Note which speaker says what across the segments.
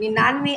Speaker 1: 99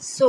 Speaker 1: 100।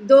Speaker 1: 2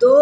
Speaker 1: 2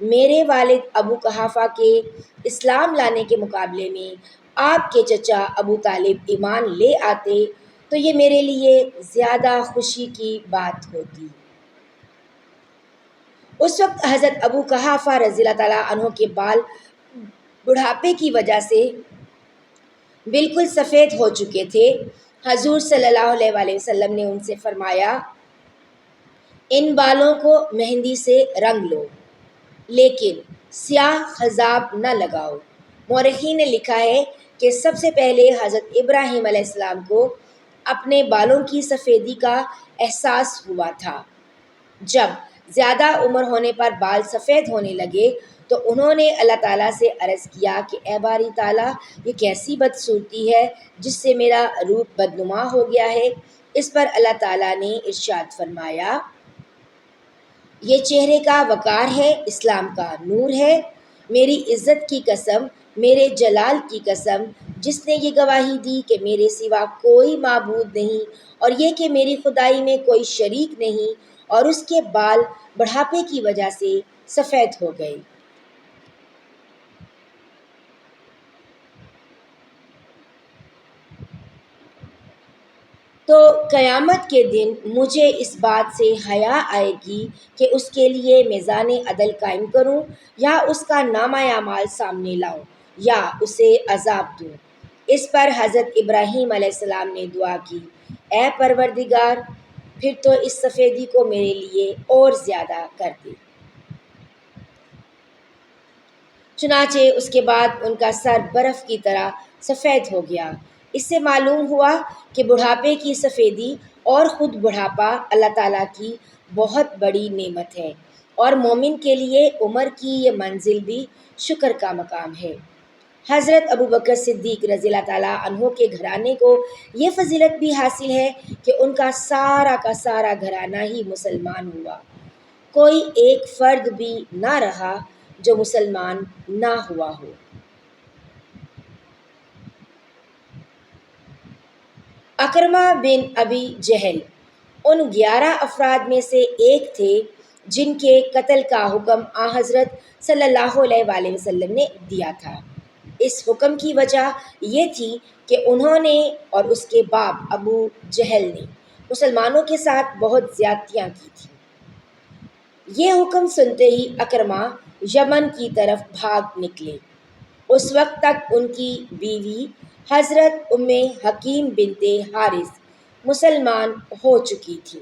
Speaker 1: میرے والد ابو قحافہ کے اسلام لانے کے مقابلے میں آپ کے چچا ابو طالب ایمان لے آتے تو یہ میرے لیے زیادہ خوشی کی بات ہوتی۔ اس وقت حضرت ابو قحافہ رضی اللہ تعالیٰ عنہ کے بال بڑھاپے کی وجہ سے بالکل سفید ہو چکے تھے۔ حضور صلی اللہ علیہ وآلہ وسلم نے ان سے فرمایا، ان بالوں کو مہندی سے رنگ لو لیکن سیاہ خضاب نہ لگاؤ۔ مورخین نے لکھا ہے کہ سب سے پہلے حضرت ابراہیم علیہ السلام کو اپنے بالوں کی سفیدی کا احساس ہوا تھا۔ جب زیادہ عمر ہونے پر بال سفید ہونے لگے تو انہوں نے اللہ تعالیٰ سے عرض کیا کہ اے باری تعالیٰ، یہ کیسی بدصورتی ہے جس سے میرا روپ بدنما ہو گیا ہے۔ اس پر اللہ تعالیٰ نے ارشاد فرمایا، یہ چہرے کا وقار ہے، اسلام کا نور ہے۔ میری عزت کی قسم، میرے جلال کی قسم، جس نے یہ گواہی دی کہ میرے سوا کوئی معبود نہیں اور یہ کہ میری خدائی میں کوئی شریک نہیں، اور اس کے بال بڑھاپے کی وجہ سے سفید ہو گئے۔ تو قیامت کے دن مجھے اس بات سے حیا آئے گی کہ اس کے لیے میزان عدل قائم کروں، یا اس کا نامہ اعمال سامنے لاؤں، یا اسے عذاب دوں۔ اس پر حضرت ابراہیم علیہ السلام نے دعا کی، اے پروردگار، پھر تو اس سفیدی کو میرے لیے اور زیادہ کر دے۔ چنانچہ اس کے بعد ان کا سر برف کی طرح سفید ہو گیا۔ اس سے معلوم ہوا کہ بڑھاپے کی سفیدی اور خود بڑھاپا اللہ تعالیٰ کی بہت بڑی نعمت ہے، اور مومن کے لیے عمر کی یہ منزل بھی شکر کا مقام ہے۔ حضرت ابوبکر صدیق رضی اللہ تعالیٰ عنہ کے گھرانے کو یہ فضیلت بھی حاصل ہے کہ ان کا سارا گھرانہ ہی مسلمان ہوا۔ کوئی ایک فرد بھی نہ رہا جو مسلمان نہ ہوا ہو۔ اکرمہ بن ابی جہل ان 11 افراد میں سے ایک تھے جن کے قتل کا حکم حضرت صلی اللہ علیہ وآلہ وسلم نے دیا تھا۔ اس حکم کی وجہ یہ تھی کہ انہوں نے اور اس کے باپ ابو جہل نے مسلمانوں کے ساتھ بہت زیادتیاں کی تھیں۔ یہ حکم سنتے ہی اکرمہ یمن کی طرف بھاگ نکلے۔ اس وقت تک ان کی بیوی حضرت ام حکیم بنت حارث مسلمان ہو چکی تھی۔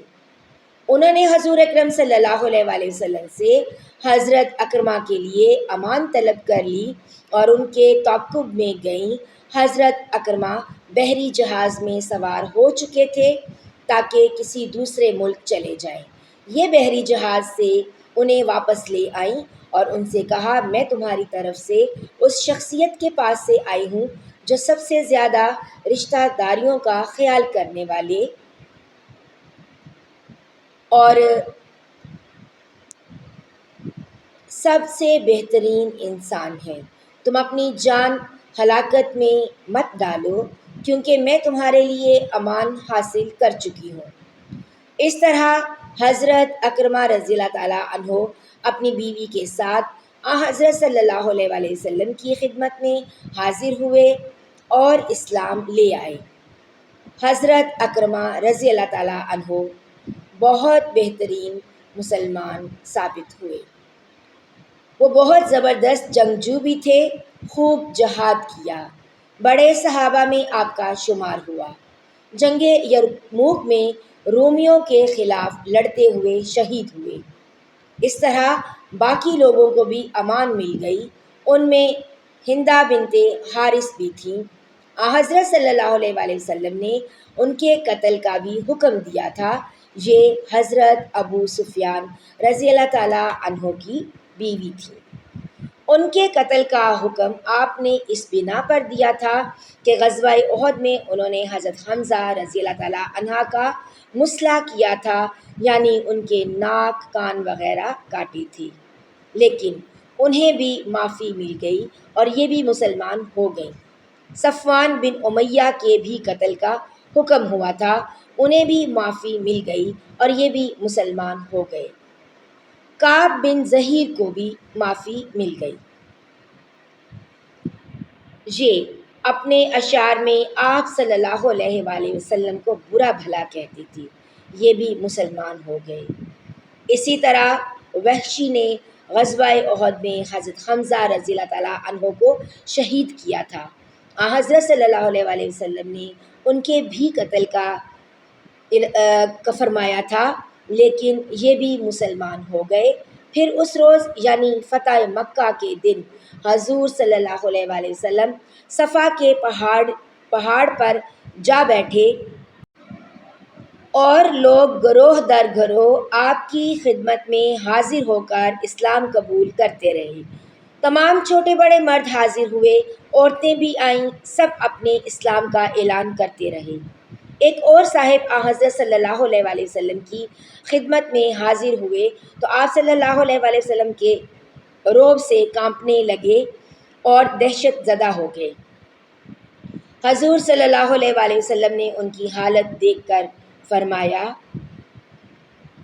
Speaker 1: انہوں نے حضور اکرم صلی اللہ علیہ وآلہ وسلم سے حضرت اکرمہ کے لیے امان طلب کر لی اور ان کے تعاقب میں گئیں۔ حضرت اکرمہ بحری جہاز میں سوار ہو چکے تھے تاکہ کسی دوسرے ملک چلے جائیں۔ یہ بحری جہاز سے انہیں واپس لے آئیں اور ان سے کہا، میں تمہاری طرف سے اس شخصیت کے پاس سے آئی ہوں جو سب سے زیادہ رشتہ داریوں کا خیال کرنے والے اور سب سے بہترین انسان ہے۔ تم اپنی جان ہلاکت میں مت ڈالو کیونکہ میں تمہارے لیے امان حاصل کر چکی ہوں۔ اس طرح حضرت اکرمہ رضی اللہ تعالیٰ عنہ اپنی بیوی کے ساتھ حضرت صلی اللہ علیہ وآلہ وسلم کی خدمت میں حاضر ہوئے اور اسلام لے آئے۔ حضرت اکرمہ رضی اللہ تعالیٰ عنہ بہت بہترین مسلمان ثابت ہوئے۔ وہ بہت زبردست جنگجو بھی تھے، خوب جہاد کیا، بڑے صحابہ میں آپ کا شمار ہوا۔ جنگ یرموک میں رومیوں کے خلاف لڑتے ہوئے شہید ہوئے۔ اس طرح باقی لوگوں کو بھی امان مل گئی، ان میں ہندہ بنت حارث بھی تھیں۔ حضرت صلی اللہ علیہ وآلہ وسلم نے ان کے قتل کا بھی حکم دیا تھا۔ یہ حضرت ابو سفیان رضی اللہ تعالیٰ عنہ کی بیوی تھی۔ ان کے قتل کا حکم آپ نے اس بنا پر دیا تھا کہ غزوہ احد میں انہوں نے حضرت حمزہ رضی اللہ تعالیٰ عنہ کا مسئلہ کیا تھا، یعنی ان کے ناک کان وغیرہ کاٹی تھی، لیکن انہیں بھی معافی مل گئی اور یہ بھی مسلمان ہو گئیں۔ صفوان بن امیہ کے بھی قتل کا حکم ہوا تھا، انہیں بھی معافی مل گئی اور یہ بھی مسلمان ہو گئے۔ کعب بن ظہیر کو بھی معافی مل گئی۔ یہ اپنے اشعار میں آپ صلی اللہ علیہ وآلہ وسلم کو برا بھلا کہتی تھی، یہ بھی مسلمان ہو گئے۔ اسی طرح وحشی نے غزوہ احد میں حضرت حمزہ رضی اللہ تعالیٰ عنہ کو شہید کیا تھا۔ حضرت صلی اللہ علیہ وآلہ وسلم نے ان کے بھی قتل کا فرمایا تھا، لیکن یہ بھی مسلمان ہو گئے۔ پھر اس روز یعنی فتح مکہ کے دن حضور صلی اللہ علیہ وآلہ وسلم صفا کے پہاڑ پر جا بیٹھے اور لوگ گروہ در گروہ آپ کی خدمت میں حاضر ہو کر اسلام قبول کرتے رہے۔ تمام چھوٹے بڑے مرد حاضر ہوئے، عورتیں بھی آئیں، سب اپنے اسلام کا اعلان کرتے رہے۔ ایک اور صاحب حضرت صلی اللہ علیہ وآلہ وسلم کی خدمت میں حاضر ہوئے تو آپ صلی اللہ علیہ وآلہ وسلم کے رعب سے کانپنے لگے اور دہشت زدہ ہو گئے۔ حضور صلی اللہ علیہ وآلہ وسلم نے ان کی حالت دیکھ کر فرمایا،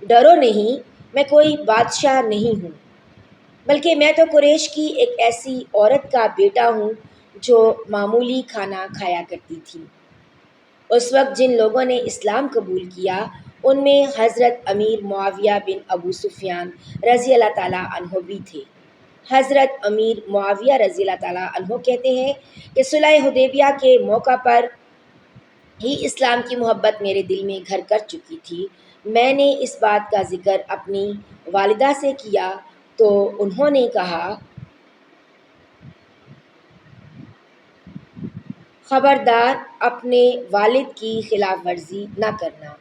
Speaker 1: ڈرو نہیں، میں کوئی بادشاہ نہیں ہوں، بلکہ میں تو قریش کی ایک ایسی عورت کا بیٹا ہوں جو معمولی کھانا کھایا کرتی تھی۔ اس وقت جن لوگوں نے اسلام قبول کیا ان میں حضرت امیر معاویہ بن ابو سفیان رضی اللہ تعالیٰ عنہ بھی تھے۔ حضرت امیر معاویہ رضی اللہ تعالیٰ عنہ کہتے ہیں کہ صلح حدیبیہ کے موقع پر ہی اسلام کی محبت میرے دل میں گھر کر چکی تھی۔ میں نے اس بات کا ذکر اپنی والدہ سے کیا تو انہوں نے کہا، خبردار، اپنے والد کی خلاف ورزی نہ کرنا۔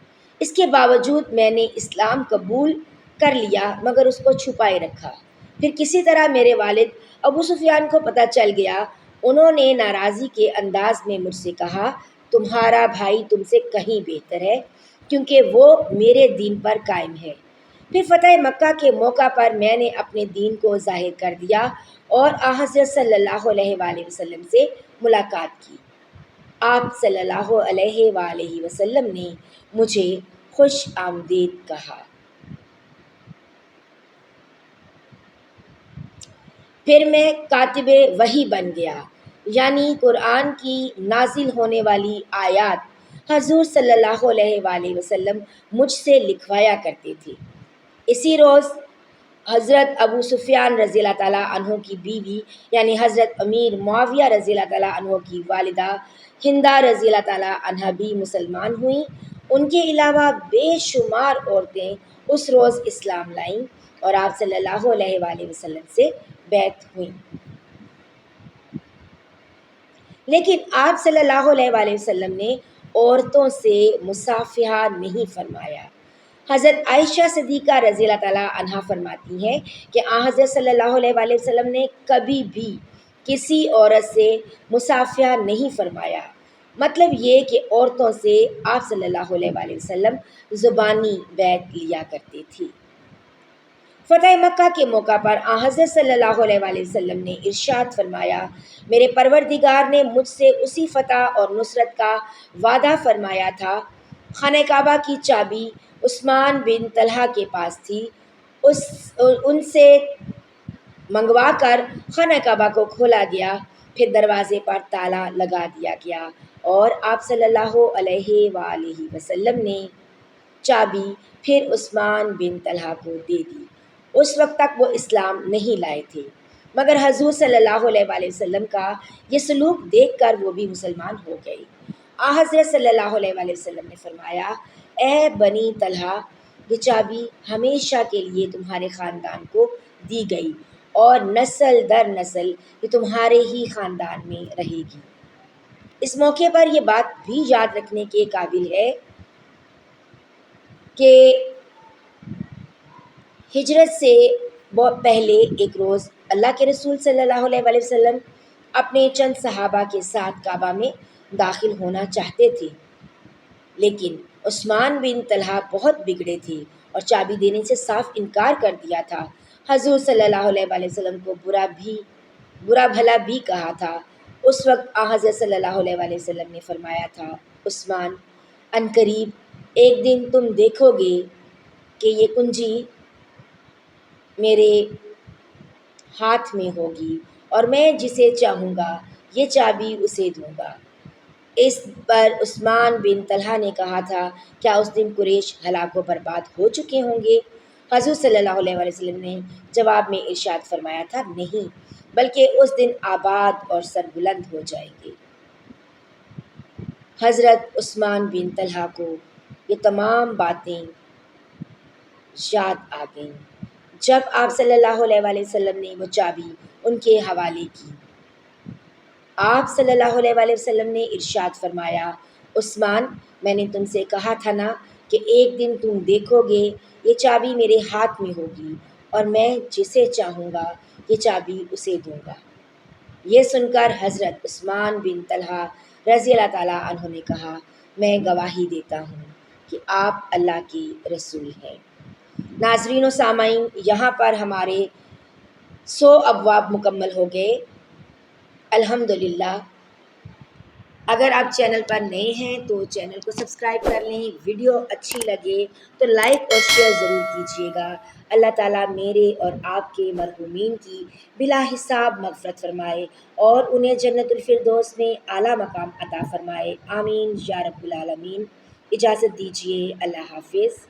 Speaker 1: اس کے باوجود میں نے اسلام قبول کر لیا مگر اس کو چھپائے رکھا۔ پھر کسی طرح میرے والد ابو سفیان کو پتہ چل گیا۔ انہوں نے ناراضی کے انداز میں مجھ سے کہا، تمہارا بھائی تم سے کہیں بہتر ہے کیونکہ وہ میرے دین پر قائم ہے۔ پھر فتح مکہ کے موقع پر میں نے اپنے دین کو ظاہر کر دیا اور حضرت صلی اللہ علیہ وآلہ وسلم سے ملاقات کی۔ آپ صلی اللہ علیہ وآلہ وسلم نے مجھے خوش آمدید کہا۔ پھر میں کاتب وحی بن گیا، یعنی قرآن کی نازل ہونے والی آیات حضور صلی اللہ علیہ وآلہ وسلم مجھ سے لکھوایا کرتے تھے۔ اسی روز حضرت ابو سفیان رضی اللہ تعالیٰ عنہ کی بیوی یعنی حضرت امیر معاویہ رضی اللہ تعالیٰ عنہ کی والدہ ہندہ رضی اللہ تعالیٰ عنہ بھی مسلمان ہوئیں۔ ان کے علاوہ بے شمار عورتیں اس روز اسلام لائیں اور آپ صلی اللہ علیہ وآلہ وسلم سے بیعت ہوئیں۔ لیکن آپ صلی اللہ علیہ وآلہ وسلم نے عورتوں سے مصافحہ نہیں فرمایا۔ حضرت عائشہ صدیقہ رضی اللہ تعالیٰ عنہا فرماتی ہیں کہ حضرت صلی اللہ علیہ وآلہ وسلم نے کبھی بھی کسی عورت سے مصافحہ نہیں فرمایا۔ مطلب یہ کہ عورتوں سے آپ صلی اللہ علیہ وآلہ وسلم زبانی بیعت لیا کرتے تھے۔ فتح مکہ کے موقع پر حضرت صلی اللہ علیہ وآلہ وسلم نے ارشاد فرمایا، میرے پروردگار نے مجھ سے اسی فتح اور نصرت کا وعدہ فرمایا تھا۔ خانہ کعبہ کی چابی عثمان بن طلحہ کے پاس تھی، ان سے منگوا کر خانہ کعبہ کو کھولا گیا، پھر دروازے پر تالا لگا دیا گیا اور آپ صلی اللہ علیہ وآلہ وسلم نے چابی پھر عثمان بن طلحہ کو دے دی۔ اس وقت تک وہ اسلام نہیں لائے تھے، مگر حضور صلی اللہ علیہ وآلہ وسلم کا یہ سلوک دیکھ کر وہ بھی مسلمان ہو گئے۔ حضرت صلی اللہ علیہ وآلہ وسلم نے فرمایا، اے بنی طلحہ، یہ چابی ہمیشہ کے لیے تمہارے خاندان کو دی گئی اور نسل در نسل یہ تمہارے ہی خاندان میں رہے گی۔ اس موقع پر یہ بات بھی یاد رکھنے کے قابل ہے کہ ہجرت سے بہت پہلے ایک روز اللہ کے رسول صلی اللہ علیہ وآلہ وسلم اپنے چند صحابہ کے ساتھ کعبہ میں داخل ہونا چاہتے تھے، لیکن عثمان بن طلحہ بہت بگڑے تھے اور چابی دینے سے صاف انکار کر دیا تھا۔ حضور صلی اللہ علیہ وآلہ وسلم کو برا بھلا بھی کہا تھا۔ اس وقت حضرت صلی اللہ علیہ وآلہ وسلم نے فرمایا تھا، عثمان، عنقریب ایک دن تم دیکھو گے کہ یہ کنجی میرے ہاتھ میں ہوگی اور میں جسے چاہوں گا یہ چابی اسے دوں گا۔ اس پر عثمان بن طلحہ نے کہا تھا، کیا اس دن قریش ہلاک و برباد ہو چکے ہوں گے؟ حضور صلی اللہ علیہ وسلم نے جواب میں ارشاد فرمایا تھا، نہیں، بلکہ اس دن آباد اور سربلند ہو جائیں گے۔ حضرت عثمان بن طلحہ کو یہ تمام باتیں یاد آ گئیں جب آپ صلی اللہ علیہ وسلم نے وہ چابی ان کے حوالے کی۔ آپ صلی اللہ علیہ وسلم نے ارشاد فرمایا، عثمان، میں نے تم سے کہا تھا نا کہ ایک دن تم دیکھو گے یہ چابی میرے ہاتھ میں ہوگی اور میں جسے چاہوں گا یہ چابی اسے دوں گا۔ یہ سن کر حضرت عثمان بن طلحہ رضی اللہ تعالیٰ عنہ نے کہا، میں گواہی دیتا ہوں کہ آپ اللہ کے رسول ہیں۔ ناظرین و سامعین، یہاں پر ہمارے 100 ابواب مکمل ہو گئے الحمدللہ۔ اگر آپ چینل پر نئے ہیں تو چینل کو سبسکرائب کر لیں، ویڈیو اچھی لگے تو لائک اور شیئر ضرور کیجیے گا۔ اللہ تعالیٰ میرے اور آپ کے مرحومین کی بلا حساب مغفرت فرمائے اور انہیں جنت الفردوس میں اعلیٰ مقام عطا فرمائے، آمین یا رب العالمین۔ اجازت دیجیے، اللہ حافظ۔